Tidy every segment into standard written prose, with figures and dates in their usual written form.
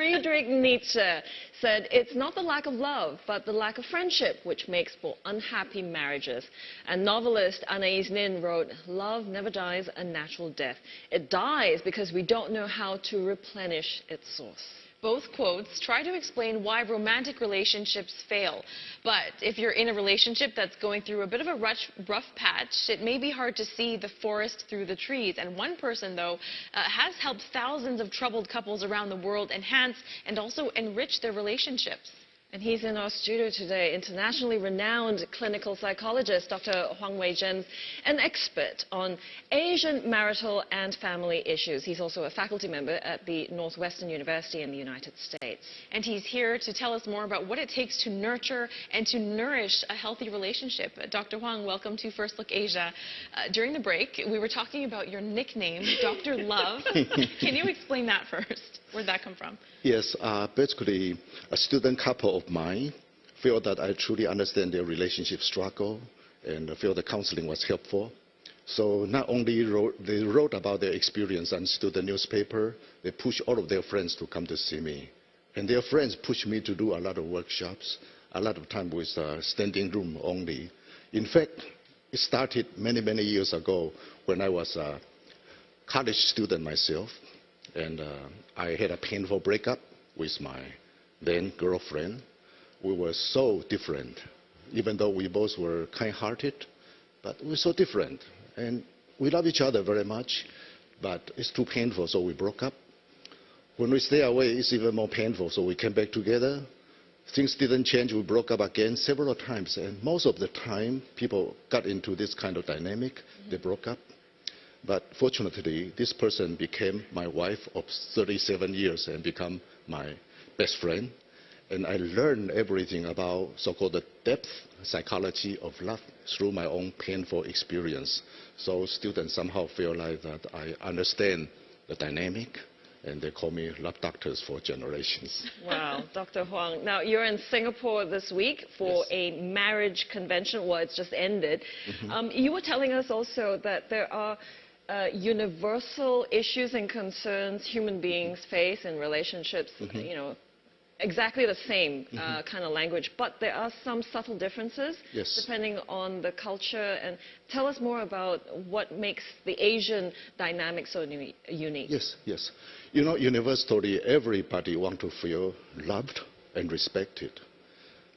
Friedrich Nietzsche said, "It's not the lack of love, but the lack of friendship which makes for unhappy marriages." And novelist Anais Nin wrote, "Love never dies a natural death. It dies because we don't know how to replenish its source." Both quotes try to explain why romantic relationships fail. But if you're in a relationship that's going through a bit of a rough patch, it may be hard to see the forest through the trees. And one person, though, has helped thousands of troubled couples around the world enhance and also enrich their relationships. And he's in our studio today, internationally renowned clinical psychologist, Dr. Huang Wei-Jen, an expert on Asian marital and family issues. He's also a faculty member at the Northwestern University in the United States. And he's here to tell us more about what it takes to nurture and to nourish a healthy relationship. Dr. Huang, welcome to First Look Asia. During the break, we were talking about your nickname, Dr. Love. Can you explain that first? Where'd that come from? Yes, basically, a student couple of mine feel that I truly understand their relationship struggle and feel the counseling was helpful. So not only they wrote about their experience on student newspaper, they pushed all of their friends to come to see me. And their friends pushed me to do a lot of workshops, a lot of time with standing room only. In fact, it started many, many years ago when I was a college student myself. And I had a painful breakup with my then girlfriend. We were so different, even though we both were kind-hearted, but we were so different. And we love each other very much, but it's too painful, so we broke up. When we stay away, it's even more painful, so we came back together. Things didn't change, we broke up again several times, and most of the time, people got into this kind of dynamic, they broke up. But fortunately, this person became my wife of 37 years and become my best friend. And I learned everything about so-called the depth psychology of love through my own painful experience. So students somehow feel like that I understand the dynamic, and they call me love doctors for generations. Wow, Dr. Huang. Now, you're in Singapore this week for a marriage convention. Well, it's just ended. You were telling us also that there are universal issues and concerns human beings face in relationships, you know, exactly the same kind of language, but there are some subtle differences depending on the culture. And tell us more about what makes the Asian dynamic so unique. Yes. You know, universally, everybody wants to feel loved and respected.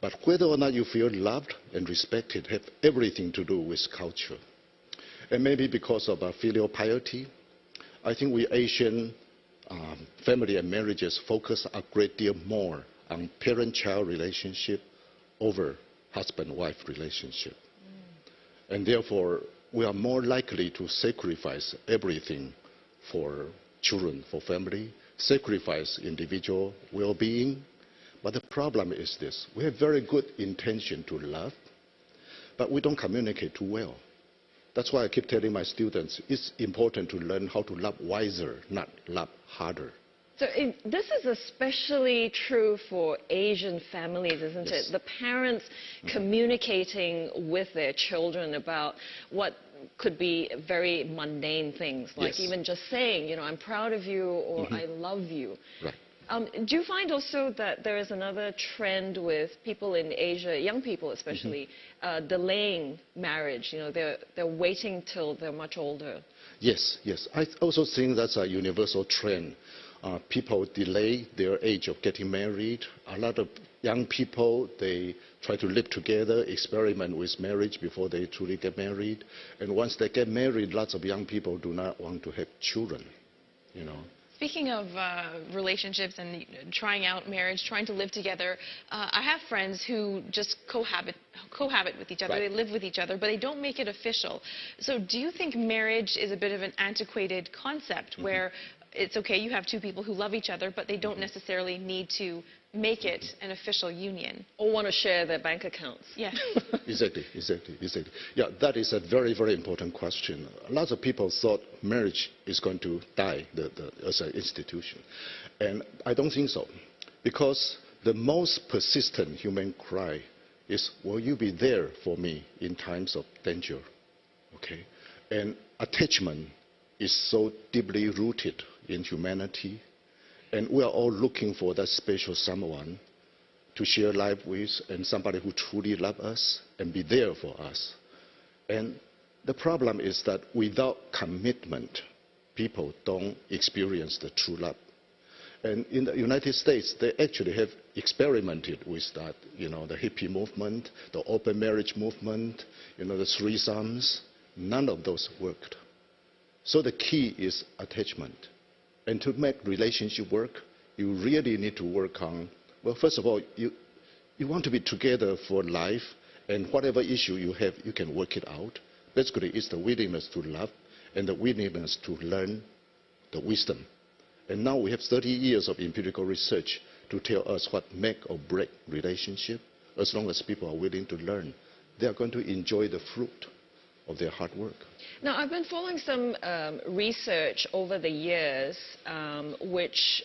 But whether or not you feel loved and respected have everything to do with culture. And maybe because of filial piety, I think we Asian family and marriages focus a great deal more on parent-child relationship over husband-wife relationship. And therefore, we are more likely to sacrifice everything for children, for family, sacrifice individual well-being. But the problem is this: we have very good intention to love, but we don't communicate too well. That's why I keep telling my students it's important to learn how to love wiser, not love harder. So this is especially true for Asian families, isn't it? The parents communicating with their children about what could be very mundane things, like even just saying, you know, I'm proud of you, or I love you. Right. Do you find also that there is another trend with people in Asia, young people especially, delaying marriage? You know, they're waiting till they're much older. Yes. I also think that's a universal trend. People delay their age of getting married. A lot of young people, they try to live together, experiment with marriage before they truly get married. And once they get married, lots of young people do not want to have children, you know. Speaking of relationships and trying out marriage, trying to live together, I have friends who just cohabit with each other. They live with each other, but they don't make it official. So do you think marriage is a bit of an antiquated concept where it's okay, you have two people who love each other, but they don't necessarily need to make it an official union? Or want to share their bank accounts? Yes. Exactly. Yeah, that is a very, very important question. Lots of people thought marriage is going to die as an institution. And I don't think so. Because the most persistent human cry is, will you be there for me in times of danger? Okay? And attachment is so deeply rooted in humanity. And we are all looking for that special someone to share life with, and somebody who truly loves us and be there for us. And the problem is that without commitment, people don't experience the true love. And in the United States, they actually have experimented with that, the hippie movement, the open marriage movement, the threesomes. None of those worked. So the key is attachment. And to make relationship work, you really need to work on, well, first of all, you want to be together for life, and whatever issue you have, you can work it out. Basically, it's the willingness to love and the willingness to learn the wisdom. And now we have 30 years of empirical research to tell us what make or break relationship. As long as people are willing to learn, they are going to enjoy the fruit of their hard work. Now, I've been following some research over the years which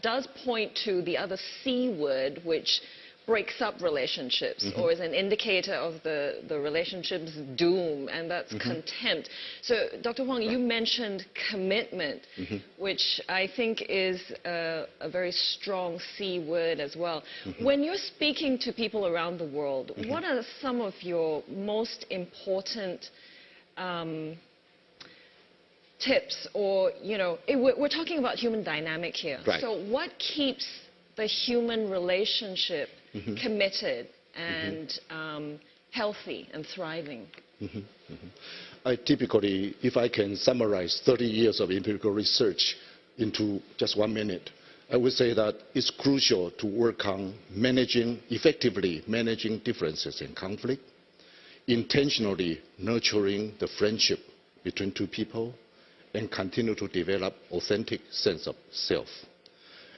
does point to the other C word, which breaks up relationships or is an indicator of the relationship's doom, and that's contempt. So, Dr. Huang, you mentioned commitment, which I think is a very strong C word as well. When you're speaking to people around the world, what are some of your most important tips, or, we're talking about human dynamic here. Right. So what keeps the human relationship committed and healthy and thriving? I typically, if I can summarize 30 years of empirical research into just 1 minute, I would say that it's crucial to work on effectively managing differences and conflict, intentionally nurturing the friendship between two people, and continue to develop authentic sense of self.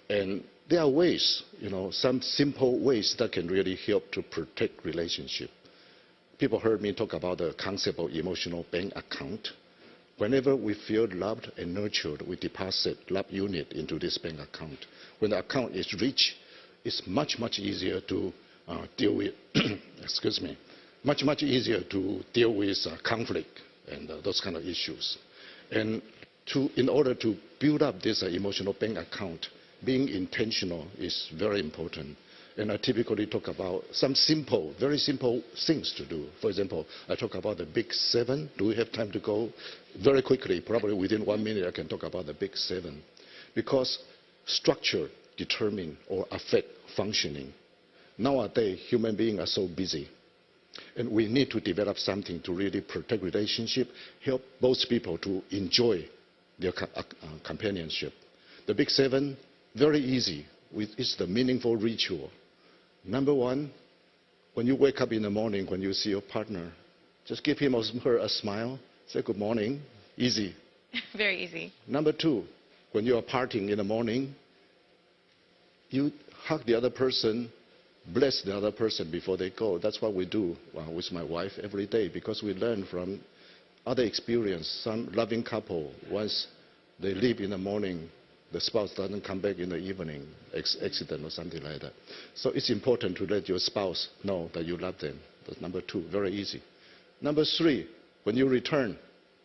And there are ways, some simple ways that can really help to protect relationship. People heard me talk about the concept of emotional bank account. Whenever we feel loved and nurtured, we deposit love unit into this bank account. When the account is rich, it's much, much easier to deal with, excuse me, much, much easier to deal with conflict and those kind of issues. And in order to build up this emotional bank account, being intentional is very important. And I typically talk about some simple, very simple things to do. For example, I talk about the big 7. Do we have time to go? Very quickly, probably within 1 minute, I can talk about the big 7. Because structure determine or affect functioning. Nowadays, human beings are so busy. And we need to develop something to really protect relationship, help both people to enjoy their companionship. The big 7, very easy. It's the meaningful ritual. Number 1, when you wake up in the morning, when you see your partner, just give him or her a smile, say good morning, easy. Very easy. Number 2, when you are partying in the morning, you hug the other person, bless the other person before they go. That's what we do with my wife every day, because we learn from other experience. Some loving couple, once they leave in the morning, the spouse doesn't come back in the evening, accident or something like that. So it's important to let your spouse know that you love them. That's number 2, very easy. Number 3, when you return,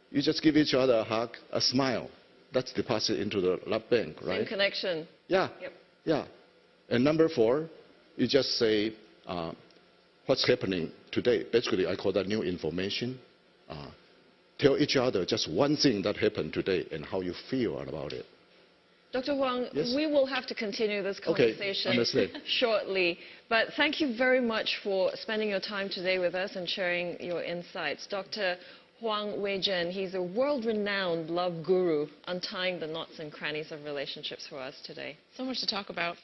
you just give each other a hug, a smile. That's deposited into the love bank, right? Same connection. Yeah, Yep. yeah. And number 4, you just say, what's happening today? Basically, I call that new information. Tell each other just one thing that happened today and how you feel about it. Dr. Huang, Yes? we will have to continue this conversation shortly, but thank you very much for spending your time today with us and sharing your insights. Dr. Huang Wei-Jen, he's a world-renowned love guru, untying the knots and crannies of relationships for us today. So much to talk about.